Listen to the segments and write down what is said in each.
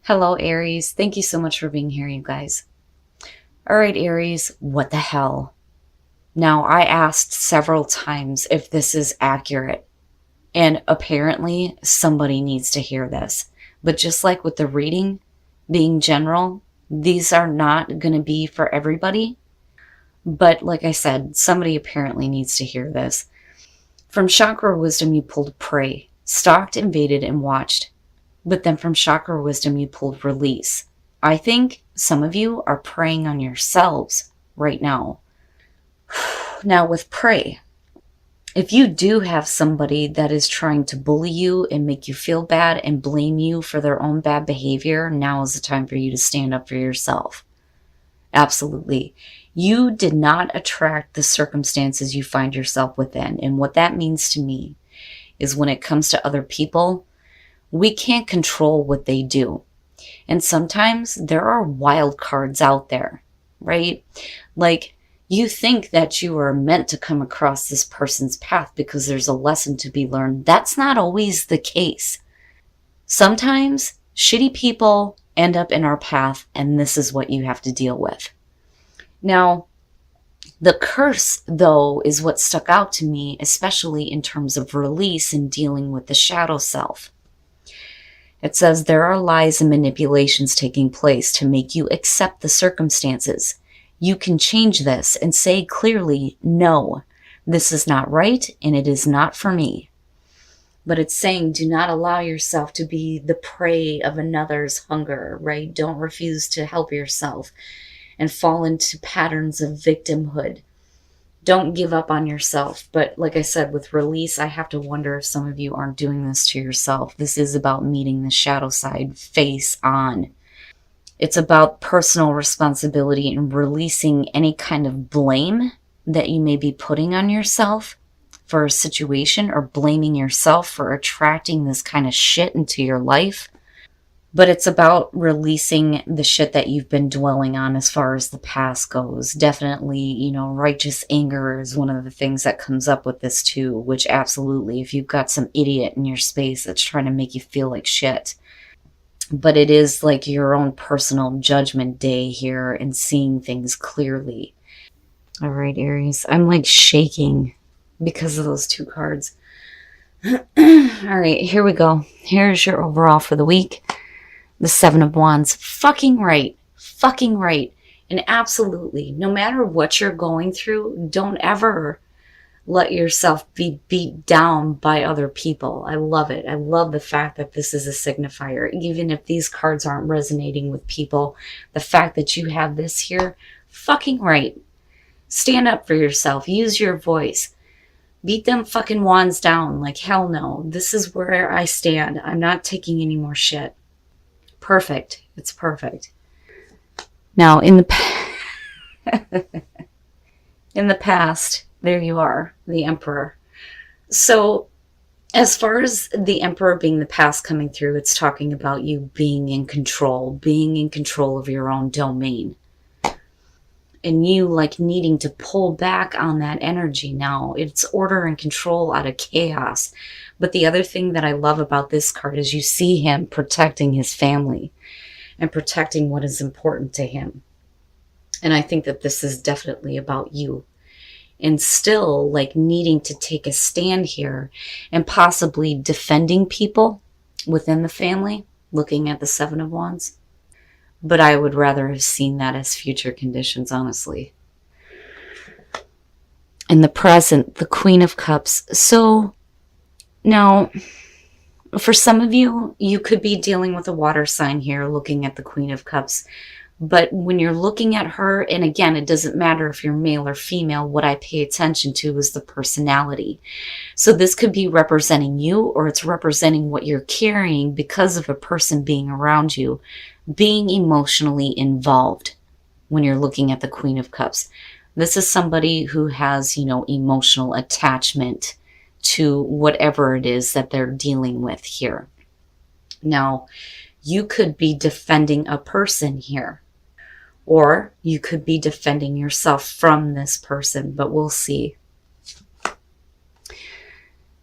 Hello, Aries. Thank you so much for being here, you guys. All right, Aries, what the hell? Now, I asked several times if this is accurate, and apparently somebody needs to hear this. But just like with the reading being general, these are not going to be for everybody. But like I said, somebody apparently needs to hear this. From chakra wisdom, you pulled prey, stalked, invaded, and watched. But then from chakra wisdom, you pulled release. I think some of you are preying on yourselves right now. Now with prey, if you do have somebody that is trying to bully you and make you feel bad and blame you for their own bad behavior, now is the time for you to stand up for yourself. Absolutely. You did not attract the circumstances you find yourself within. And what that means to me is when it comes to other people, we can't control what they do. And sometimes there are wild cards out there, right? Like you think that you are meant to come across this person's path because there's a lesson to be learned. That's not always the case. Sometimes shitty people end up in our path, and this is what you have to deal with. Now, the curse, though, is what stuck out to me, especially in terms of release and dealing with the shadow self. It says there are lies and manipulations taking place to make you accept the circumstances. You can change this and say clearly, no, this is not right and it is not for me. But it's saying do not allow yourself to be the prey of another's hunger, right? Don't refuse to help yourself and fall into patterns of victimhood. Don't give up on yourself. But like I said, with release, I have to wonder if some of you aren't doing this to yourself. This is about meeting the shadow side face on. It's about personal responsibility and releasing any kind of blame that you may be putting on yourself for a situation, or blaming yourself for attracting this kind of shit into your life. But it's about releasing the shit that you've been dwelling on as far as the past goes. Definitely, righteous anger is one of the things that comes up with this too, which absolutely, if you've got some idiot in your space that's trying to make you feel like shit. But it is like your own personal judgment day here and seeing things clearly. All right, Aries, I'm like shaking because of those two cards. All right, here we go. Here's your overall for the week. The Seven of Wands. Fucking right. Fucking right. And absolutely, no matter what you're going through, don't ever let yourself be beat down by other people. I love it. I love the fact that this is a signifier. Even if these cards aren't resonating with people, the fact that you have this here, fucking right. Stand up for yourself. Use your voice. Beat them fucking wands down. Like, hell no. This is where I stand. I'm not taking any more shit. Perfect. It's perfect. Now, in the past, there you are, the Emperor. So, as far as the Emperor being the past coming through, it's talking about you being in control of your own domain. And you like needing to pull back on that energy now. It's order and control out of chaos. But the other thing that I love about this card is you see him protecting his family and protecting what is important to him. And I think that this is definitely about you. And still like needing to take a stand here and possibly defending people within the family, looking at the Seven of Wands. But I would rather have seen that as future conditions, honestly. In the present, the Queen of Cups. So now, for some of you, you could be dealing with a water sign here, looking at the Queen of Cups. But when you're looking at her, and again, it doesn't matter if you're male or female, what I pay attention to is the personality. So this could be representing you, or it's representing what you're carrying because of a person being around you, being emotionally involved when you're looking at the Queen of Cups. This is somebody who has, emotional attachment to whatever it is that they're dealing with here. Now, you could be defending a person here, or you could be defending yourself from this person, but we'll see.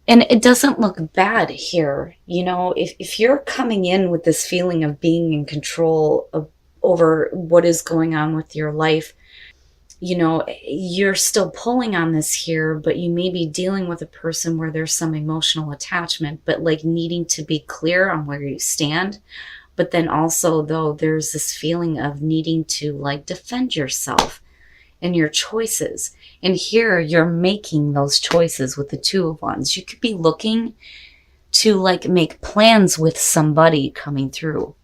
And it doesn't look bad here. You know, if you're coming in with this feeling of being in control of over what is going on with your life, you know, you're still pulling on this here, but you may be dealing with a person where there's some emotional attachment, but like needing to be clear on where you stand. But then also, though, there's this feeling of needing to like defend yourself and your choices. And here you're making those choices with the Two of Wands. You could be looking to like make plans with somebody coming through,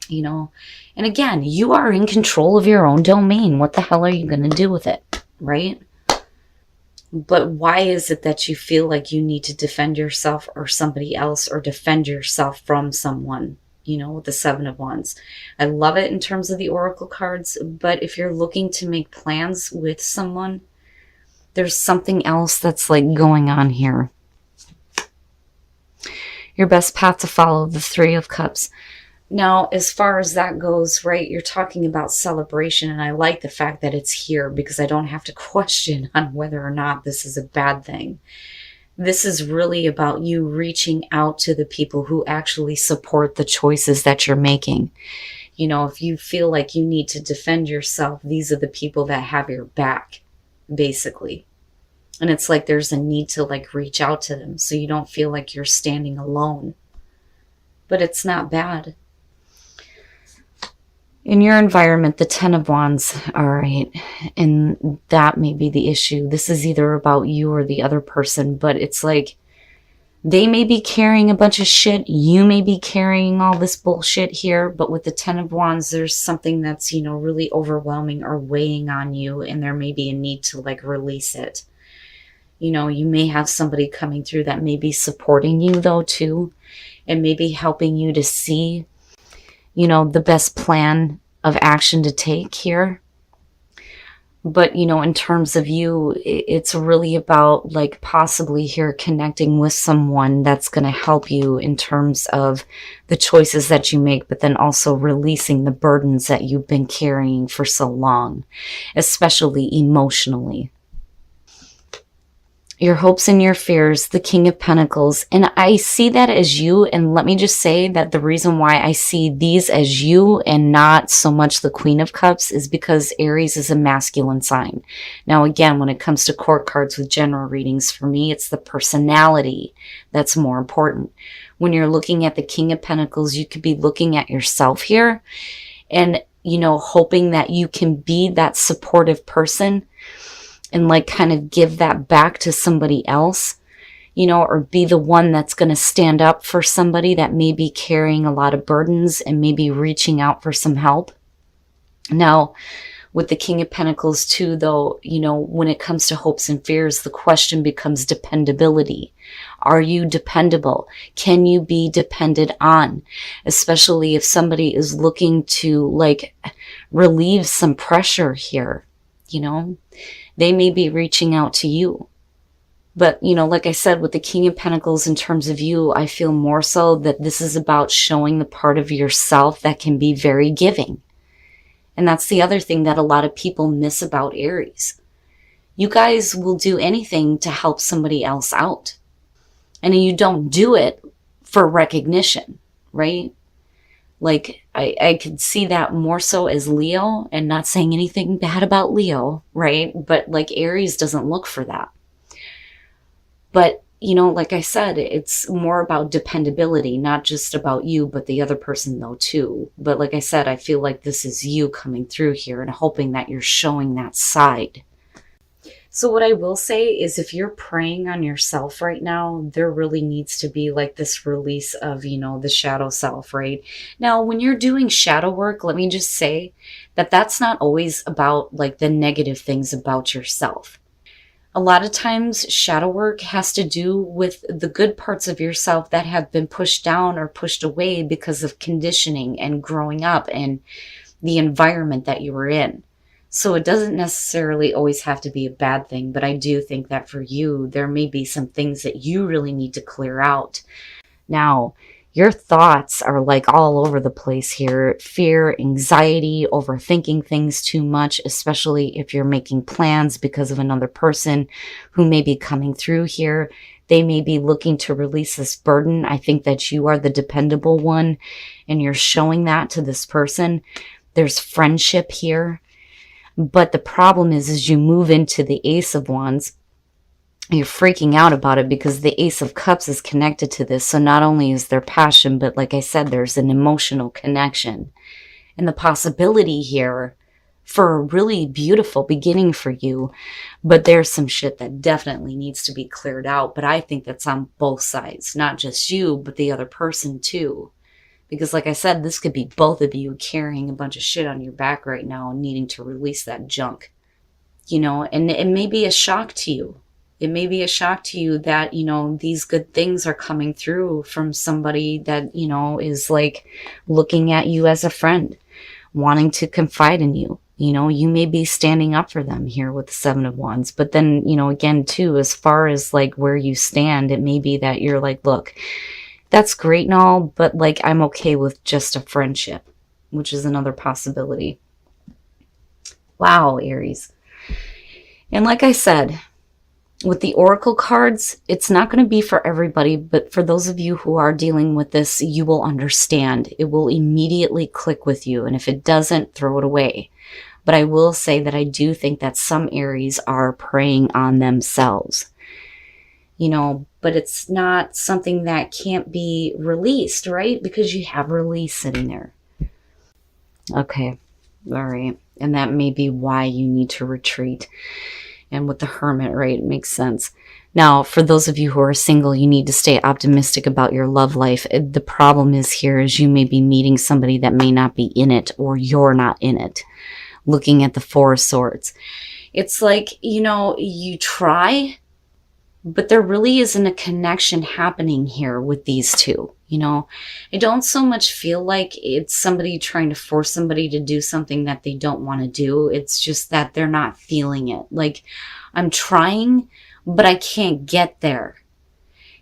you know. And again, you are in control of your own domain. What the hell are you going to do with it, right? But why is it that you feel like you need to defend yourself or somebody else, or defend yourself from someone? You know, with the Seven of Wands. I love it in terms of the Oracle cards, but if you're looking to make plans with someone, there's something else that's like going on here. Your best path to follow, the Three of Cups. Now, as far as that goes, right, you're talking about celebration, and I like the fact that it's here because I don't have to question on whether or not this is a bad thing. This is really about you reaching out to the people who actually support the choices that you're making. You know, if you feel like you need to defend yourself, these are the people that have your back, basically. And it's like there's a need to like reach out to them so you don't feel like you're standing alone. But it's not bad. In your environment, the Ten of Wands, all right, and that may be the issue. This is either about you or the other person, but it's like they may be carrying a bunch of shit. You may be carrying all this bullshit here, but with the Ten of Wands, there's something that's, you know, really overwhelming or weighing on you, and there may be a need to like release it. You know, you may have somebody coming through that may be supporting you though too, and maybe helping you to see, you know, the best plan of action to take here. But, you know, in terms of you, it's really about like possibly here connecting with someone that's going to help you in terms of the choices that you make, but then also releasing the burdens that you've been carrying for so long, especially emotionally. Your hopes and your fears, the King of Pentacles. And I see that as you. And let me just say that the reason why I see these as you and not so much the Queen of Cups is because Aries is a masculine sign. Now, again, when it comes to court cards with general readings, for me, it's the personality that's more important. When you're looking at the King of Pentacles, you could be looking at yourself here and, you know, hoping that you can be that supportive person and like kind of give that back to somebody else, you know, or be the one that's going to stand up for somebody that may be carrying a lot of burdens and maybe reaching out for some help. Now, with the King of Pentacles too, though, you know, when it comes to hopes and fears, the question becomes dependability. Are you dependable? Can you be depended on? Especially if somebody is looking to like relieve some pressure here, you know? They may be reaching out to you. But, you know, like I said, with the King of Pentacles in terms of you, I feel more so that this is about showing the part of yourself that can be very giving. And that's the other thing that a lot of people miss about Aries. You guys will do anything to help somebody else out. And you don't do it for recognition, right? Like, I could see that more so as Leo, and not saying anything bad about Leo, right? But like Aries doesn't look for that. But, you know, like I said, it's more about dependability, not just about you, but the other person though too. But like I said, I feel like this is you coming through here and hoping that you're showing that side. So what I will say is if you're preying on yourself right now, there really needs to be like this release of, you know, the shadow self, right? Now, when you're doing shadow work, let me just say that that's not always about like the negative things about yourself. A lot of times shadow work has to do with the good parts of yourself that have been pushed down or pushed away because of conditioning and growing up and the environment that you were in. So it doesn't necessarily always have to be a bad thing, but I do think that for you, there may be some things that you really need to clear out. Now, Your thoughts are like all over the place here. Fear, anxiety, overthinking things too much, especially if you're making plans because of another person who may be coming through here. They may be looking to release this burden. I think that you are the dependable one, and you're showing that to this person. There's friendship here. But the problem is, as you move into the Ace of Wands, you're freaking out about it because the Ace of Cups is connected to this. So not only is there passion, but like I said, there's an emotional connection. And the possibility here for a really beautiful beginning for you. But there's some shit that definitely needs to be cleared out. But I think that's on both sides, not just you, but the other person too. Because like I said, this could be both of you carrying a bunch of shit on your back right now and needing to release that junk. And it may be a shock to you. It may be a shock to you that, these good things are coming through from somebody that, is like looking at you as a friend, wanting to confide in you. You may be standing up for them here with the Seven of Wands. But then, again, too, as far as like where you stand, it may be that you're like, look, that's great and all, but like I'm okay with just a friendship, which is another possibility. Wow, Aries. And like I said, with the Oracle cards, it's not going to be for everybody, but for those of you who are dealing with this, you will understand. It will immediately click with you, and if it doesn't, throw it away. But I will say that I do think that some Aries are preying on themselves. But it's not something that can't be released, right? Because you have release sitting there. Okay, all right. And that may be why you need to retreat. And with the Hermit, right, it makes sense. Now, for those of you who are single, you need to stay optimistic about your love life. The problem is here is you may be meeting somebody that may not be in it, or you're not in it. Looking at the Four of Swords. It's like, you try, but there really isn't a connection happening here with these two. I don't so much feel like it's somebody trying to force somebody to do something that they don't want to do. It's just that they're not feeling it. Like, I'm trying, but I can't get there.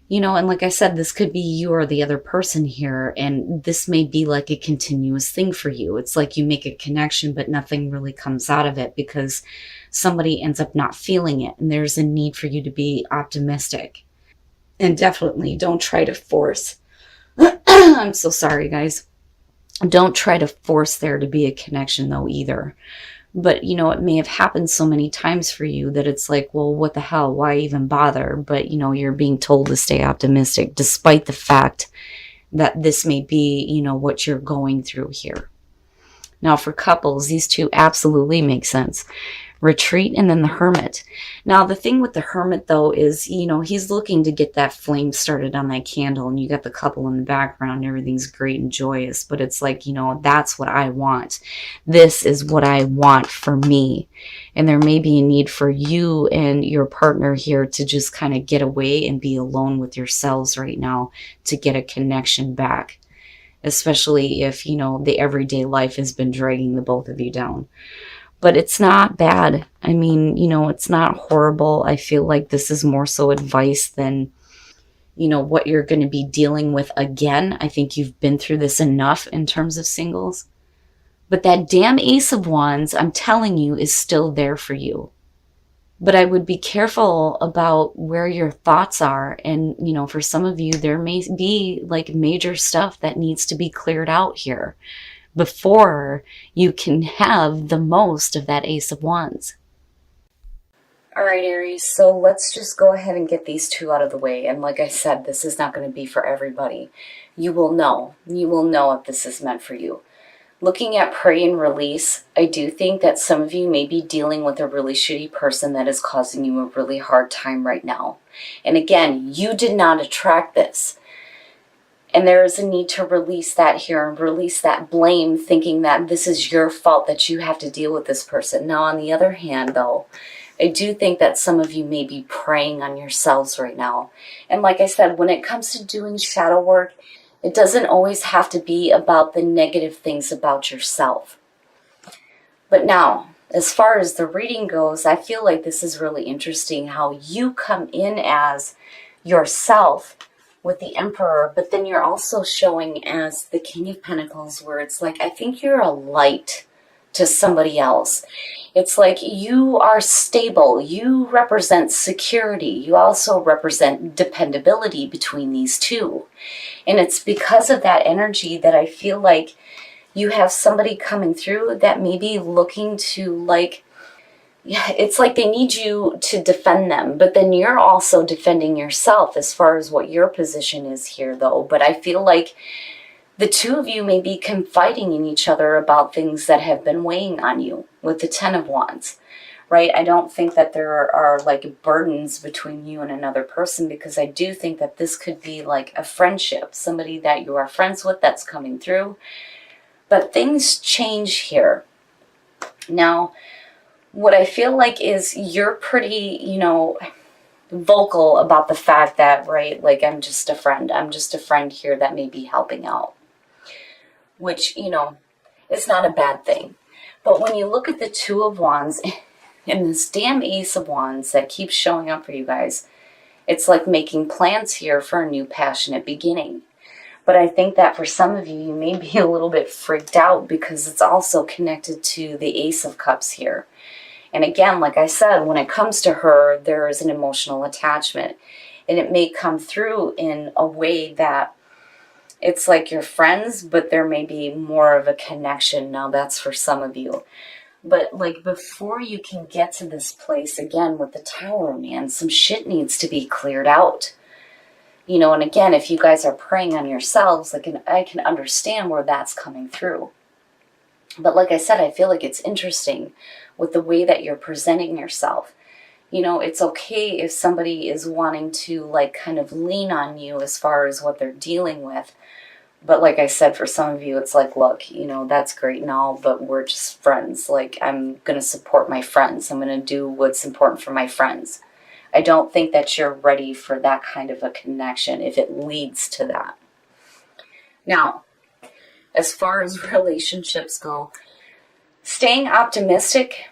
And like I said, this could be you or the other person here, and this may be like a continuous thing for you. It's like you make a connection, but nothing really comes out of it because somebody ends up not feeling it, and there's a need for you to be optimistic. And definitely don't try to force. I'm so sorry, guys. Don't try to force there to be a connection, though, either. But, it may have happened so many times for you that it's like, well, what the hell? Why even bother? But, you're being told to stay optimistic, despite the fact that this may be, what you're going through here. Now, for couples, these two absolutely make sense. Retreat and then the Hermit. Now, the thing with the Hermit, though, is, he's looking to get that flame started on that candle, and you got the couple in the background, and everything's great and joyous, but it's like, that's what I want. This is what I want for me. And there may be a need for you and your partner here to just kind of get away and be alone with yourselves right now to get a connection back, especially if, the everyday life has been dragging the both of you down. But it's not bad. I mean, it's not horrible. I feel like this is more so advice than, what you're going to be dealing with again. I think you've been through this enough in terms of singles. But that damn Ace of Wands, I'm telling you, is still there for you. But I would be careful about where your thoughts are. And, for some of you, there may be like major stuff that needs to be cleared out here before you can have the most of that Ace of Wands. All right, Aries, so let's just go ahead and get these two out of the way. And like I said, this is not going to be for everybody. You will know. You will know if this is meant for you. Looking at pray and release, I do think that some of you may be dealing with a really shitty person that is causing you a really hard time right now. And again, you did not attract this. And there is a need to release that here and release that blame, thinking that this is your fault that you have to deal with this person. Now, on the other hand, though, I do think that some of you may be preying on yourselves right now. And like I said, when it comes to doing shadow work, it doesn't always have to be about the negative things about yourself. But now, as far as the reading goes, I feel like this is really interesting how you come in as yourself with the Emperor, but then you're also showing as the King of Pentacles, where it's like, I think you're a light to somebody else. It's like you are stable. You represent security. You also represent dependability between these two. And it's because of that energy that I feel like you have somebody coming through that may be looking to, like, yeah, it's like they need you to defend them, but then you're also defending yourself as far as what your position is here, though. But I feel like the two of you may be confiding in each other about things that have been weighing on you with the Ten of Wands, right? I don't think that there are like burdens between you and another person, because I do think that this could be like a friendship, somebody that you are friends with that's coming through. But things change here. Now, what I feel like is you're pretty, vocal about the fact that, right, like, I'm just a friend. I'm just a friend here that may be helping out. Which, is not a bad thing. But when you look at the Two of Wands and this damn Ace of Wands that keeps showing up for you guys, it's like making plans here for a new passionate beginning. But I think that for some of you, you may be a little bit freaked out because it's also connected to the Ace of Cups here. And again, like I said, when it comes to her, there is an emotional attachment. And it may come through in a way that it's like you're friends, but there may be more of a connection. Now, that's for some of you. But like before you can get to this place, again, with the Tower, man, some shit needs to be cleared out. And again, if you guys are preying on yourselves, like, I can understand where that's coming through. But like I said, I feel like it's interesting with the way that you're presenting yourself. It's okay if somebody is wanting to, like, kind of lean on you as far as what they're dealing with. But like I said, for some of you, it's like, look, that's great and all, but we're just friends. Like, I'm going to support my friends. I'm going to do what's important for my friends. I don't think that you're ready for that kind of a connection if it leads to that. Now, as far as relationships go, staying optimistic.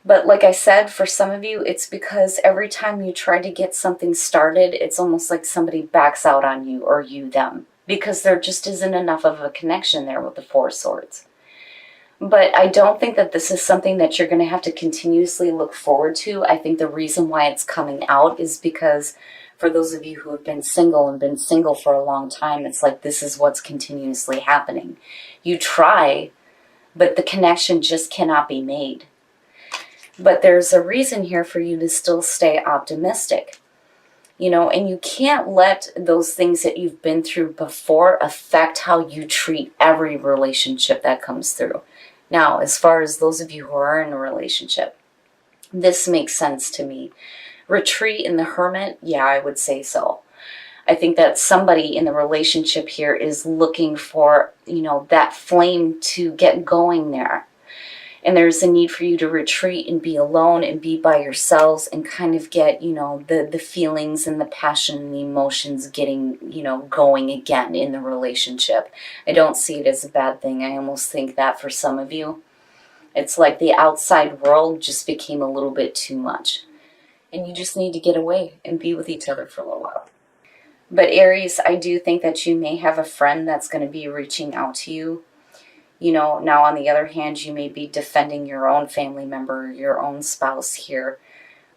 But like I said, for some of you, it's because every time you try to get something started, it's almost like somebody backs out on you, or you them, because there just isn't enough of a connection there with the Four of Swords. But I don't think that this is something that you're going to have to continuously look forward to. I think the reason why it's coming out is because for those of you who have been single and been single for a long time, it's like this is what's continuously happening. You try, but the connection just cannot be made. But there's a reason here for you to still stay optimistic. And you can't let those things that you've been through before affect how you treat every relationship that comes through. Now, as far as those of you who are in a relationship, this makes sense to me. Retreat in the Hermit, yeah, I would say so. I think that somebody in the relationship here is looking for, that flame to get going there. And there's a need for you to retreat and be alone and be by yourselves and kind of get, the feelings and the passion and the emotions getting, going again in the relationship. I don't see it as a bad thing. I almost think that for some of you, it's like the outside world just became a little bit too much. And you just need to get away and be with each other for a little while. But Aries, I do think that you may have a friend that's going to be reaching out to you. Now on the other hand, you may be defending your own family member, your own spouse here.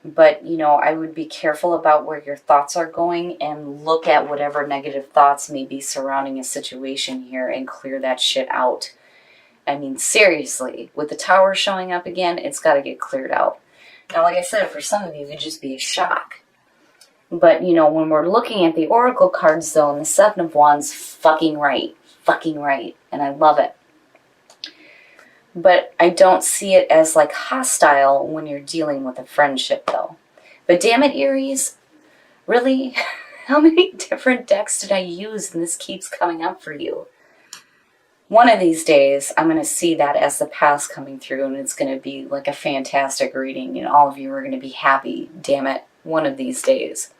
But, I would be careful about where your thoughts are going and look at whatever negative thoughts may be surrounding a situation here and clear that shit out. I mean, seriously, with the Tower showing up again, it's got to get cleared out. Now, like I said, for some of you, it could just be a shock. But, when we're looking at the Oracle cards, though, and the Seven of Wands, fucking right. And I love it. But I don't see it as like hostile when you're dealing with a friendship, though. But damn it, Aries, really? How many different decks did I use and this keeps coming up for you? One of these days, I'm going to see that as the past coming through, and it's going to be like a fantastic reading, and all of you are going to be happy. Damn it, one of these days.